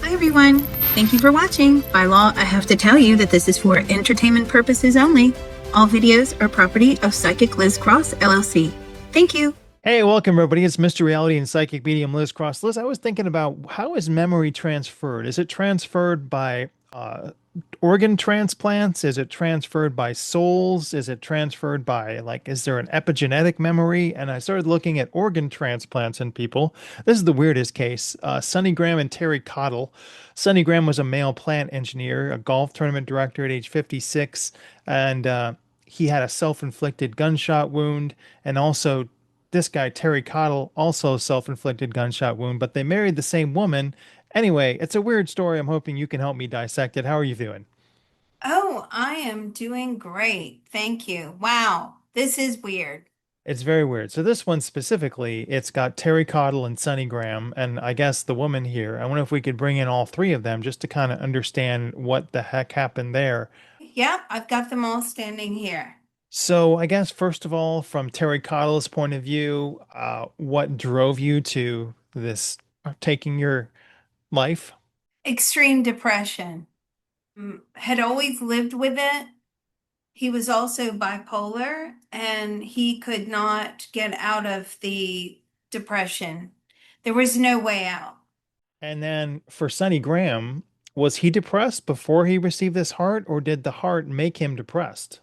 Hi everyone. Thank you for watching. By law, I have to tell you that this is for entertainment purposes only. All videos are property of Psychic Liz Cross, LLC. Thank you. Hey, welcome everybody. It's Mr. Reality and Psychic Medium Liz Cross. Liz, I was thinking about how is memory transferred? Is it transferred by organ transplants? Is it transferred by souls? Is it transferred by is there an epigenetic memory? And I started looking at organ transplants in people. This is the weirdest case. Sonny Graham and Terry Cottle. Sonny Graham was a male plant engineer, a golf tournament director at age 56, and he had a self-inflicted gunshot wound, and also this guy, Terry Cottle, also self-inflicted gunshot wound, but they married the same woman. Anyway, it's a weird story. I'm hoping you can help me dissect it. How are you doing? Oh, I am doing great. Thank you. Wow, this is weird. It's very weird. So this one specifically, it's got Terry Cottle and Sonny Graham, and I guess the woman here. I wonder if we could bring in all three of them just to kind of understand what the heck happened there. Yep, I've got them all standing here. So I guess first of all, from Terry Cottle's point of view, what drove you to this taking your life? Extreme depression. Had always lived with it. He was also bipolar and he could not get out of the depression. There was no way out. And then for Sonny Graham, was he depressed before he received this heart, or did the heart make him depressed?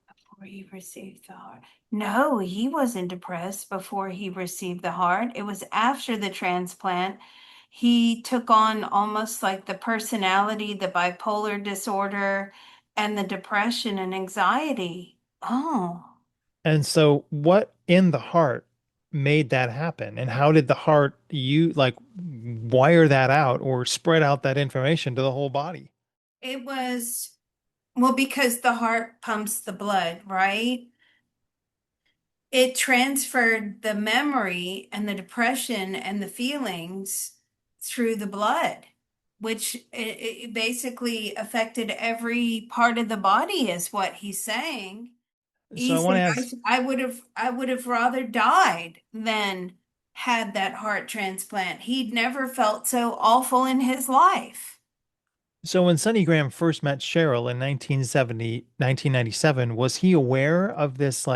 Before he received the heart. No, he wasn't depressed before he received the heart. It was after the transplant. He took on almost like the personality, the bipolar disorder, and the depression and anxiety. Oh, And so, what in the heart made that happen? And how did the heart wire that out or spread out that information to the whole body? it was, well, because the heart pumps the blood, right? It transferred the memory and the depression and the feelings through the blood, which it basically affected every part of the body, is what he's saying. So He I want said, to ask. I would have rather died than had that heart transplant. He'd never felt so awful in his life. So when Sonny Graham first met Cheryl in 1997, was he aware of this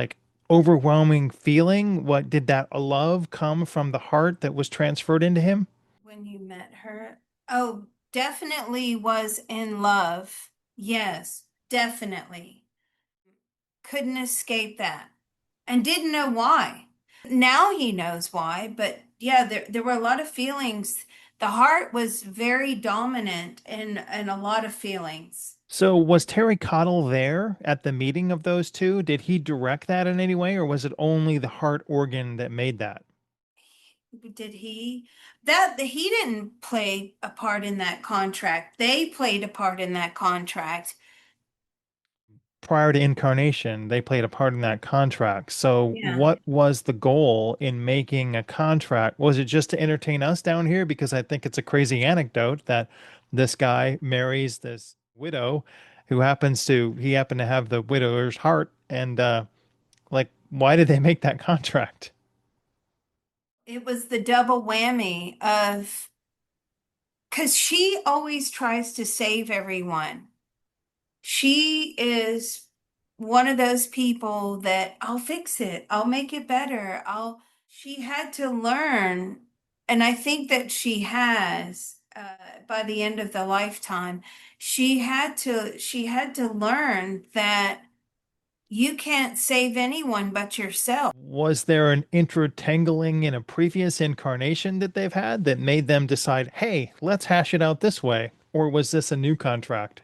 overwhelming feeling? What did that love come from the heart that was transferred into him? When you met her, oh, definitely was in love. Yes, definitely. Couldn't escape that and didn't know why. Now he knows why, but yeah, there were a lot of feelings. The heart was very dominant in a lot of feelings. So was Terry Cottle there at the meeting of those two? Did he direct that in any way, or was it only the heart organ that made that? Did he? That he didn't play a part in that contract. They played a part in that contract. Prior to incarnation, they played a part in that contract. So Yeah. what was the goal in making a contract? Was it just to entertain us down here? Because I think it's a crazy anecdote that this guy marries this widow who he happened to have the widower's heart. And why did they make that contract? It was the double whammy of, because she always tries to save everyone. She is one of those people that I'll fix it, I'll make it better. She had to learn, and I think that she has, by the end of the lifetime, she had to learn that you can't save anyone but yourself. Was there an intertangling in a previous incarnation that they've had that made them decide, hey, let's hash it out this way? Or was this a new contract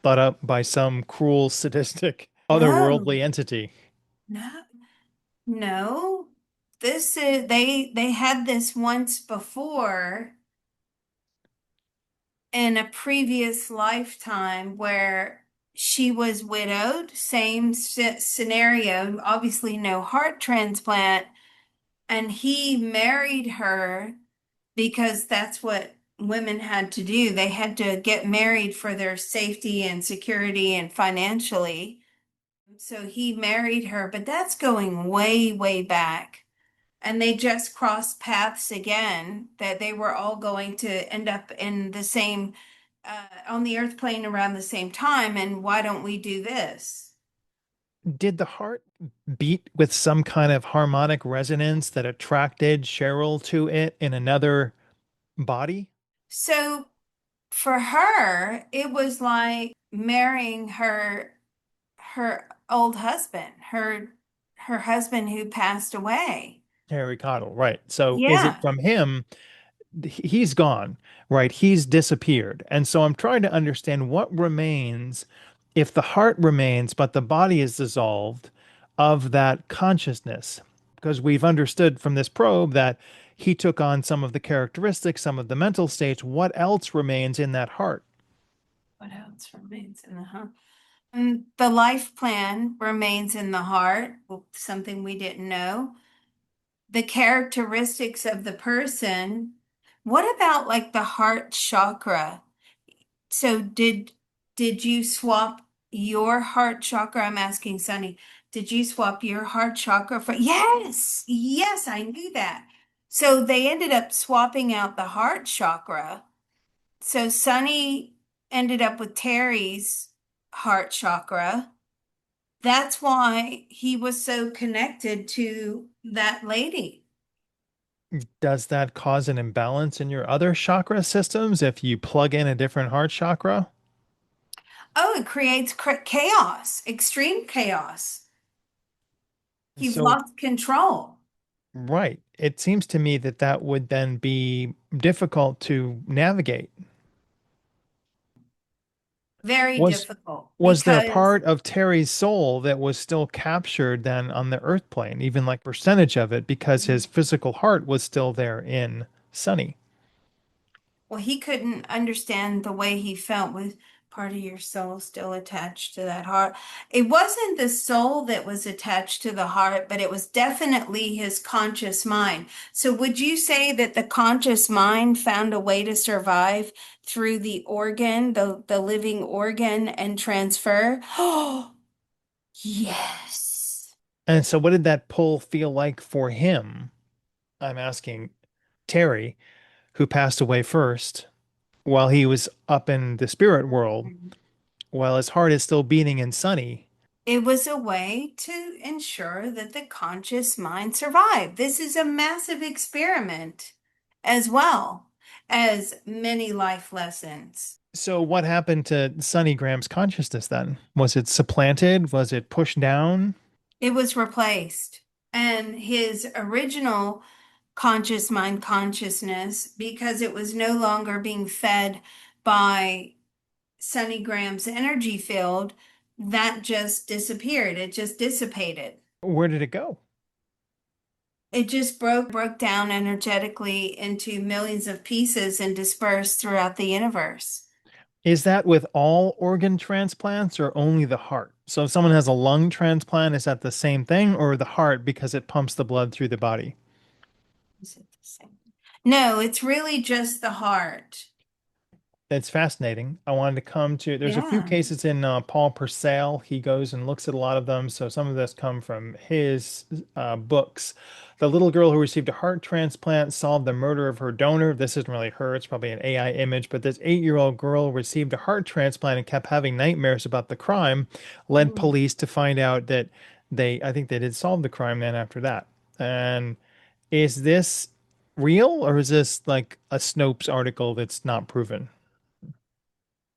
thought up by some cruel, sadistic, No, otherworldly entity? no, no. This is they had this once before in a previous lifetime where she was widowed, same scenario, obviously no heart transplant, and he married her because that's what women had to do. They had to get married for their safety and security and financially. So he married her, but that's going way, way back. and they just crossed paths again, that they were all going to end up in the same, on the earth plane around the same time. And why don't we do this? Did the heart beat with some kind of harmonic resonance that attracted Cheryl to it in another body? So for her, it was like marrying her old husband, her husband who passed away. Harry Cottle, right. So is it Yeah. from him? He's gone, right? He's disappeared. And so I'm trying to understand what remains if the heart remains, but the body is dissolved of that consciousness. Because we've understood from this probe that he took on some of the characteristics, some of the mental states. What else remains in that heart? What else remains in the heart? The life plan remains in the heart, something we didn't know. The characteristics of the person. What about like the heart chakra? So did you swap your heart chakra? I'm asking Sonny. Did you swap your heart chakra for? Yes, yes, I knew that. So they ended up swapping out the heart chakra. So Sonny ended up with Terry's heart chakra. That's why he was so connected to that lady. Does that cause an imbalance in your other chakra systems if you plug in a different heart chakra? Oh, it creates chaos, extreme chaos. You've So, lost control. right. It seems to me that that would then be difficult to navigate. Very Was difficult was there because part of Terry's soul that was still captured then on the earth plane, even like percentage of it, because his physical heart was still there in Sonny? well, he couldn't understand the way he felt with part of your soul still attached to that heart. It wasn't the soul that was attached to the heart, but it was definitely his conscious mind. So would you say that the conscious mind found a way to survive through the organ, the living organ and transfer? Oh, yes. And so what did that pull feel like for him? I'm asking Terry, who passed away first, while he was up in the spirit world, while his heart is still beating in Sonny. It was a way to ensure that the conscious mind survived. This is a massive experiment as well as many life lessons. So what happened to Sonny Graham's consciousness then? Was it supplanted? Was it pushed down? It was replaced. And his original conscious mind consciousness, because it was no longer being fed by Sonny Graham's energy field, that just disappeared. It just dissipated. Where did it go? It just broke down energetically into millions of pieces and dispersed throughout the universe. Is that with all organ transplants or only the heart? So if someone has a lung transplant, is that the same thing or the heart because it pumps the blood through the body? Is it the same? No, it's really just the heart. It's fascinating. I wanted to come to, there's a few Yeah. cases in Paul Purcell. He goes and looks at a lot of them. So some of this come from his books. The little girl who received a heart transplant solved the murder of her donor. This isn't really her, it's probably an AI image, but this 8-year-old girl received a heart transplant and kept having nightmares about the crime, led Mm. police to find out that I think they did solve the crime then after that. And is this real or is this like a Snopes article that's not proven?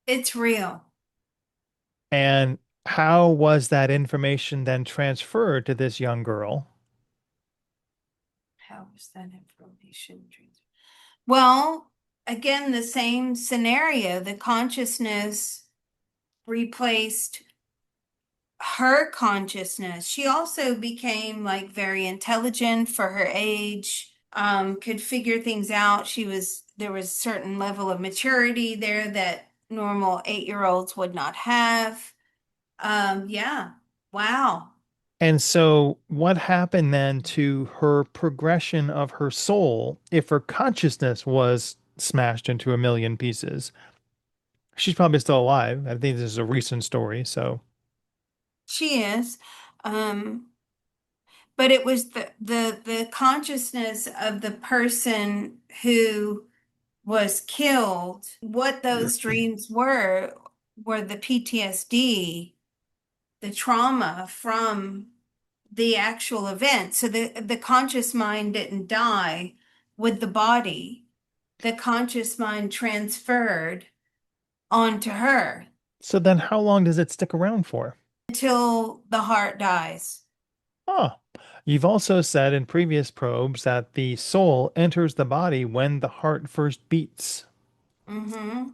It's real. And how was that information then transferred to this young girl? How was that information transferred? Well, again, the same scenario. The consciousness replaced her consciousness. She also became like very intelligent for her age, could figure things out. There was a certain level of maturity there that normal 8-year-olds would not have. Yeah. Wow. And so, what happened then to her progression of her soul if her consciousness was smashed into a million pieces? She's probably still alive. I think this is a recent story. So, She is. Um, but it was the consciousness of the person who was killed. What those dreams were the PTSD, the trauma from the actual event. So the conscious mind didn't die with the body. The conscious mind transferred onto her So then how long does it stick around for? until the heart dies. Ah, you've also said in previous probes that the soul enters the body when the heart first beats. Hmm.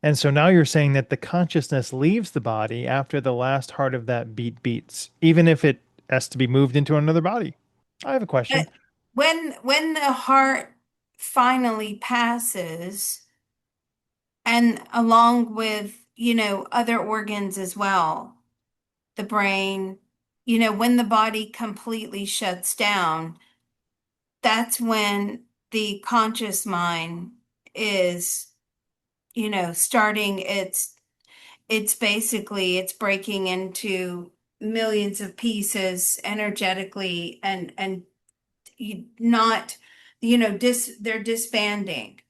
And so now you're saying that the consciousness leaves the body after the last heart of that beat beats, even if it has to be moved into another body. I have a question. But when the heart finally passes, and along with, other organs as well, the brain, when the body completely shuts down, that's when the conscious mind is, starting it's basically it's breaking into millions of pieces energetically, and not, they're disbanding.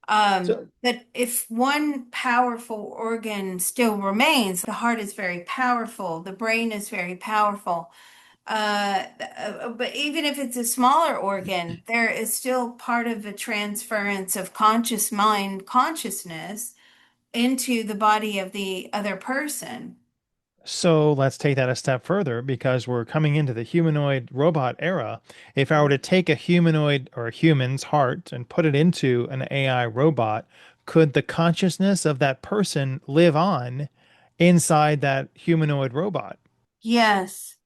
So, But if one powerful organ still remains, the heart is very powerful, the brain is very powerful. But even if it's a smaller organ, there is still part of a transference of conscious mind consciousness into the body of the other person. so let's take that a step further because we're coming into the humanoid robot era. If I were to take a humanoid or a human's heart and put it into an AI robot, could the consciousness of that person live on inside that humanoid robot? Yes.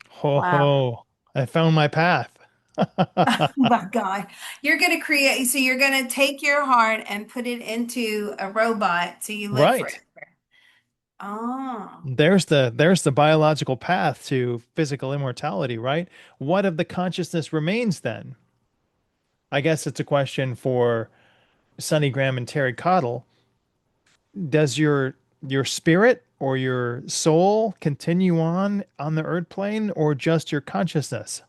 Ho Wow. ho, I found my path. Oh my God. So you're going to take your heart and put it into a robot so you live Right. forever. Oh. There's the biological path to physical immortality, right? What of the consciousness remains then? I guess it's a question for Sonny Graham and Terry Cottle. Does your spirit or your soul continue on the earth plane or just your consciousness?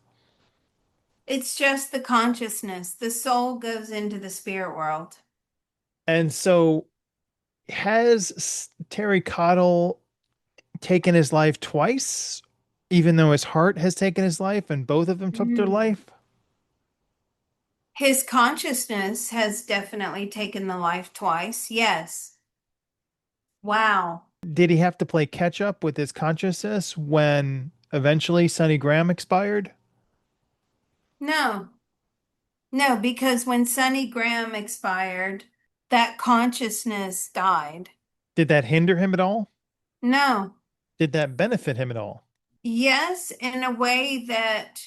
It's just the consciousness. The soul goes into the spirit world. And so has Terry Cottle taken his life twice, even though his heart has taken his life and both of them took their Mm. life? His consciousness has definitely taken the life twice. Yes. Wow. Did he have to play catch up with his consciousness when eventually Sonny Graham expired? No, no, because when Sonny Graham expired, that consciousness died. Did that hinder him at all? No. Did that benefit him at all? Yes, in a way that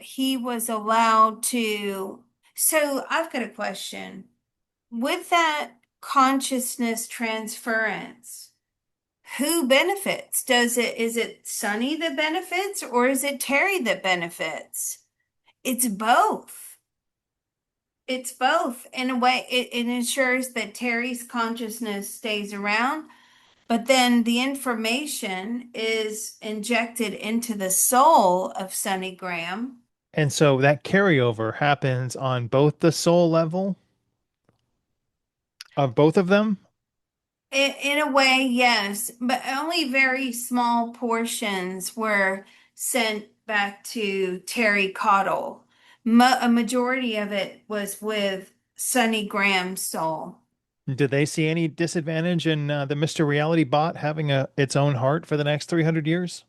he was allowed to. So I've got a question. With that consciousness transference, who benefits? Is it Sonny that benefits or is it Terry that benefits? It's both. It's both. In a way, it ensures that Terry's consciousness stays around, but then the information is injected into the soul of Sonny Graham. And so that carryover happens on both the soul level of both of them. In a way, yes, but only very small portions were sent back to Terry Cottle. A majority of it was with Sonny Graham's soul. Did they see any disadvantage in the Mr. Reality bot having its own heart for the next 300 years?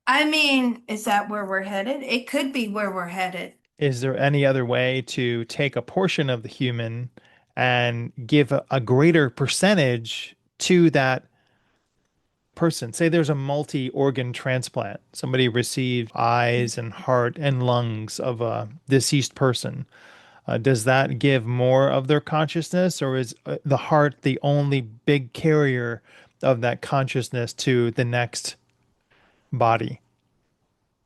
I mean, is that where we're headed? It could be where we're headed. Is there any other way to take a portion of the human and give a greater percentage to that person? Say there's a multi-organ transplant. Somebody received eyes and heart and lungs of a deceased person. Does that give more of their consciousness, or is the heart the only big carrier of that consciousness to the next body?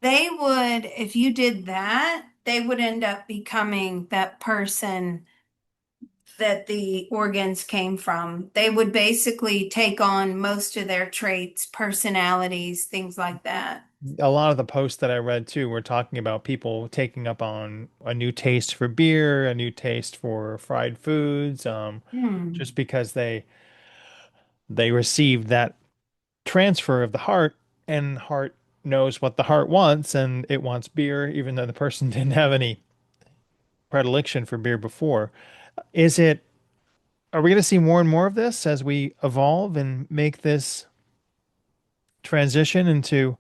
They would, if you did that, they would end up becoming that person that the organs came from. They would basically take on most of their traits, personalities, things like that. A lot of the posts that I read too were talking about people taking up on a new taste for beer, a new taste for fried foods, Hmm. just because they received that transfer of the heart, and heart knows what the heart wants, and it wants beer, even though the person didn't have any predilection for beer before. Is it, are we going to see more and more of this as we evolve and make this transition into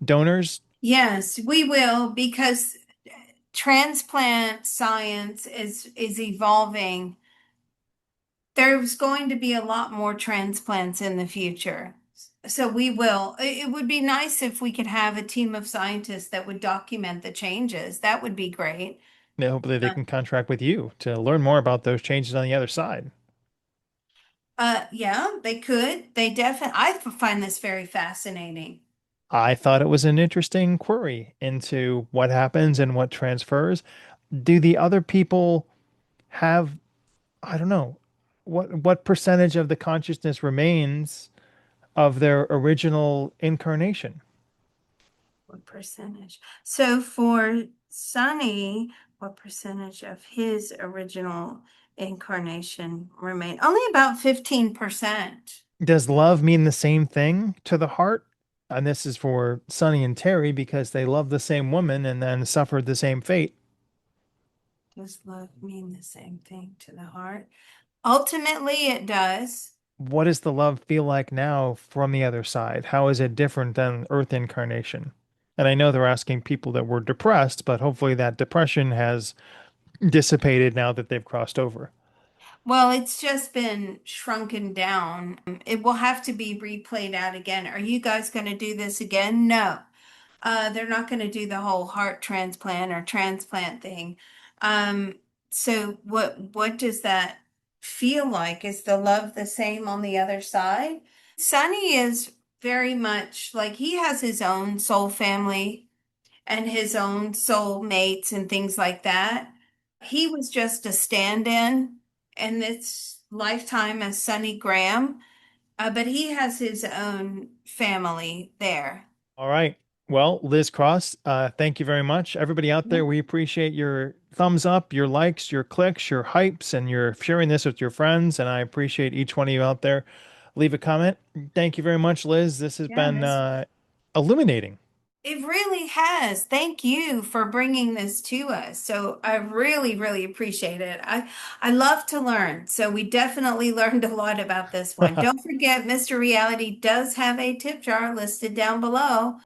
donors? Yes, we will because transplant science is evolving. There's going to be a lot more transplants in the future. So we will. It would be nice if we could have a team of scientists that would document the changes. That would be great. Yeah, hopefully they Uh, can contract with you to learn more about those changes on the other side. yeah, they could. They definitely, I find this very fascinating. I thought it was an interesting query into what happens and what transfers. Do the other people have, I don't know, what percentage of the consciousness remains of their original incarnation? What percentage? So for Sonny, what percentage of his original incarnation remain? Only about 15%. Does love mean the same thing to the heart? And this is for Sonny and Terry because they love the same woman and then suffered the same fate. Does love mean the same thing to the heart? Ultimately, it does. What does the love feel like now from the other side? How is it different than Earth incarnation? And I know they're asking people that were depressed, but hopefully that depression has dissipated now that they've crossed over. Well, it's just been shrunken down. It will have to be replayed out again. Are you guys going to do this again? No. They're not going to do the whole heart transplant or transplant thing. Um, so what does that feel like? Is the love the same on the other side? Sonny is very much like he has his own soul family and his own soul mates and things like that. He was just a stand-in in this lifetime as Sonny Graham, but he has his own family there. All right. Well, Liz Cross, thank you very much. Everybody out there, we appreciate your thumbs up, your likes, your clicks, your hypes, and your sharing this with your friends. And I appreciate each one of you out there. Leave a comment. Thank you very much, Liz. This has Yeah, been this illuminating. it really has. Thank you for bringing this to us. So I really, really appreciate it. I love to learn. So we definitely learned a lot about this one. Don't forget, Mr. Reality does have a tip jar listed down below.